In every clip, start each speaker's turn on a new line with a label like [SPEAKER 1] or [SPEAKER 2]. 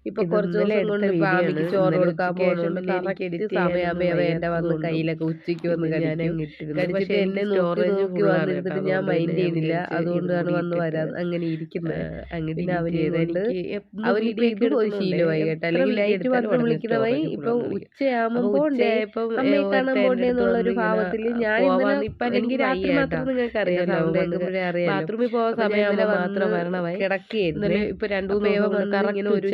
[SPEAKER 1] ഇപ്പൊ കുറച്ച് ദിവസം കൊണ്ട് ആമിക്ക് ചോറ് കൊടുക്കാൻ പോകുന്നുണ്ട്. കറക്റ്റ് സമയമാകുമ്പോ അവ എന്റെ വന്ന് കയ്യിലൊക്കെ ഉച്ചയ്ക്ക് വന്ന് കടിച്ചിട്ട് എന്നെ നോക്കി നോക്കി വന്നിരുന്നിട്ട് ഞാൻ മൈൻഡ് ചെയ്യുന്നില്ല. അതുകൊണ്ടാണ് വന്ന് വരാൻ അങ്ങനെ ഇരിക്കുന്നത്. പിന്നെ അവനിപ്പോ ഇതും ഒരു ശീലമായി കേട്ടോ. അല്ലെങ്കിൽ ലൈറ്റ് മാത്രം വിളിക്കുന്നവයි ഇപ്പൊ ഉച്ചയാകുമ്പോൾ അമ്മയെ കാണാൻ പോണ്ടേ എന്നുള്ള ഒരു ഭാവത്തില് ഞാൻ എനിക്ക് രാത്രി മാത്രം നിങ്ങൾക്ക് അറിയാലോ ബാത്റൂമിൽ പോകാൻ സമയം മാത്രം വരണമായി കിടക്കുകയായിരുന്നു. ഇപ്പൊ 2-3 ഇങ്ങനെ ഒരു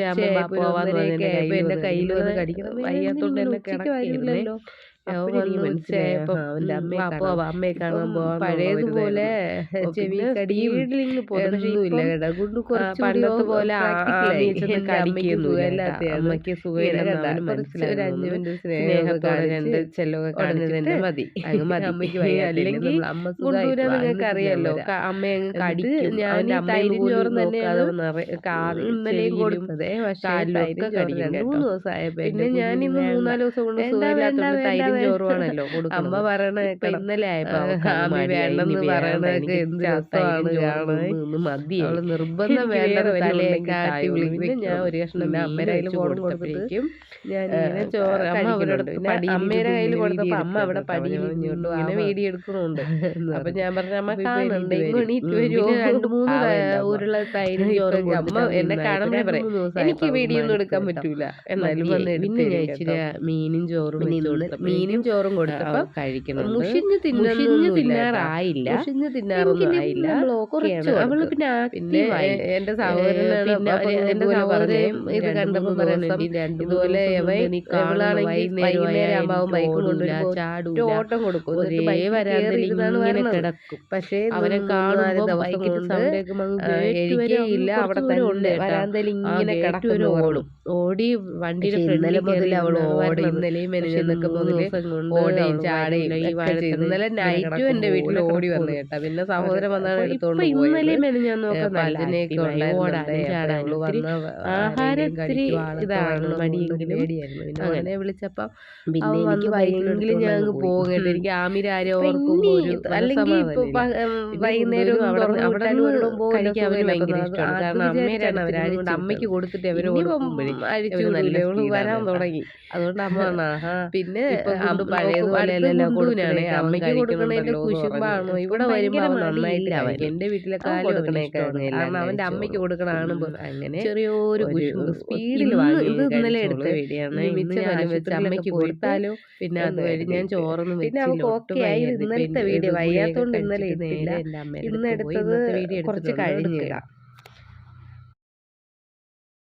[SPEAKER 1] എന്റെ കയ്യിൽ വന്ന് കടിക്കണം. വയ്യാത്തോണ്ട് എന്നെ കിടക്കില്ലല്ലോ. അമ്മയെ കാണാൻ പോവാൻ പഴയതുപോലെ ചെവി കടിയില്ല. പണ്ടത്തെ പോലെ അമ്മയ്ക്ക് സുഖമില്ലെന്ന് സ്നേഹത്തോടെ 2 ചെല്ലൊക്കെ കാണിച്ചിട്ട് മതി. അല്ലെങ്കിൽ നിങ്ങൾക്ക് അറിയാലോ അമ്മയെ കടിക്കും. ഞാൻ തൈരും ചോറും തന്നെയാണ് ഇന്നലെയും കൊടുത്തത്. പക്ഷേ 2-3 ദിവസമായപ്പോ പിന്നെ ഞാൻ ഇന്ന് 4 ദിവസം കൊണ്ട് സുഖമില്ലാത്തോണ്ട് തൈരും ചോറുമാണല്ലോ അമ്മ പറയണൊക്കെ. ഇന്നലെ ആയപ്പോ വേണ്ടെന്ന് പറയണൊക്കെ എന്ത് രസമാണ്. മതി അവള് നിർബന്ധം വേണ്ടത് കാട്ടി വിളിക്കും. ഞാൻ ഒരു കഷ്ണം അമ്മയുടെ കയ്യിൽ ഫോൺ കൊടുത്തപ്പോഴേക്കും ഞാൻ ഇങ്ങനെ ചോറ് അമ്മ അവരോട് അമ്മയുടെ കയ്യിൽ കൊടുത്തപ്പോ അമ്മ അവിടെ പടിയിലിരുന്നോണ്ട് ഇങ്ങനെ വീഡിയോ എടുക്കുന്നുണ്ട്. അപ്പൊ ഞാൻ പറഞ്ഞ അമ്മ കാണുന്നുണ്ട് 2-3 ഉരുള തൈരും ചോറും അമ്മ എന്നെ കാണുമ്പോ പറയും എനിക്ക് വീഡിയോ ഒന്നും എടുക്കാൻ പറ്റൂല. എന്നാലും പിന്നെ ഞാൻ ഇച്ചിരി മീനും ചോറും മീനും ചോറും കൊടുത്തപ്പോ കഴിക്കണം. മുഷിഞ്ഞ് തിന്നാറായില്ല. അവള് പിന്നെ എന്റെ സഹോദരനാണ് എന്റെ സഹോദരൻ ഇത് കണ്ടപ്പോ പറയുന്നുണ്ട് ഇതുപോലെ വൈകുന്നേരം ആകുമ്പോൾ ബൈക്ക് കൊണ്ടുവരുമ്പോ ഓട്ടം കൊടുക്കും. കിടക്കും. പക്ഷേ അവരെ കാണുമ്പോ എഴുതിയില്ല. അവിടെ തന്നെ വരാന്തയിൽ ഇങ്ങനെ കിടക്കും. ഓടി വണ്ടിയുടെ ഫ്രണ്ടിൽ മുതൽ അവൾ ഓടി. ഇന്നലെയും മെനഞ്ഞൊക്കെ മുതല് ഓടിയും ചാടയും. ഇന്നലെ നൈറ്റും എന്റെ വീട്ടിൽ ഓടി വന്നു കേട്ടാ. പിന്നെ സഹോദരൻ വന്നാണ് എടുത്തോണ്ട് ഇന്നലെ മെനഞ്ഞാന്ന് ആഹാരത്തിരി ഇതാണ് മടിയെങ്കിലും അങ്ങനെ വിളിച്ചപ്പം പിന്നെ എനിക്ക് വൈകിയെങ്കിലും ഞാൻ അങ്ങ് പോകേണ്ട. എനിക്ക് ആമിര ആരോ അല്ലെങ്കിൽ ഇപ്പൊ വൈകുന്നേരം അവിടെ കഴിക്കാൻ അവന് ഭയങ്കര ഇഷ്ടമാണ്. കാരണം അമ്മേരാണ് അവരാണ് അമ്മയ്ക്ക് കൊടുത്തിട്ട് അവര് അഴിച്ചു വരാൻ തുടങ്ങി. അതുകൊണ്ട് അമ്മ പിന്നെ പഴയതുപോലെ അമ്മയ്ക്ക് കൊടുക്കണതിന്റെ കുശുമ്പാണോ ഇവിടെ വരുമ്പോ നന്നായിട്ടില്ല. എന്റെ വീട്ടിലൊക്കെ കാരണം അവന്റെ അമ്മയ്ക്ക് കൊടുക്കണ കാണുമ്പോ അങ്ങനെ ചെറിയൊരു സ്പീഡിൽ ഇത് ഇന്നലെ എടുത്ത വീഡിയോയാണ്. വെച്ച് അമ്മയ്ക്ക് കൊടുത്താലോ പിന്നെ അതുവഴി ഞാൻ ചോറൊന്നും പിന്നെ അവർക്ക് ഓക്കെ ആയി. ഇന്നലത്തെ വീഡിയോ വയ്യാത്തോണ്ട് ഇന്നലെ ഇട്ടില്ല. ഇന്ന് എടുത്തത് കുറച്ച് കഴിഞ്ഞിടാം.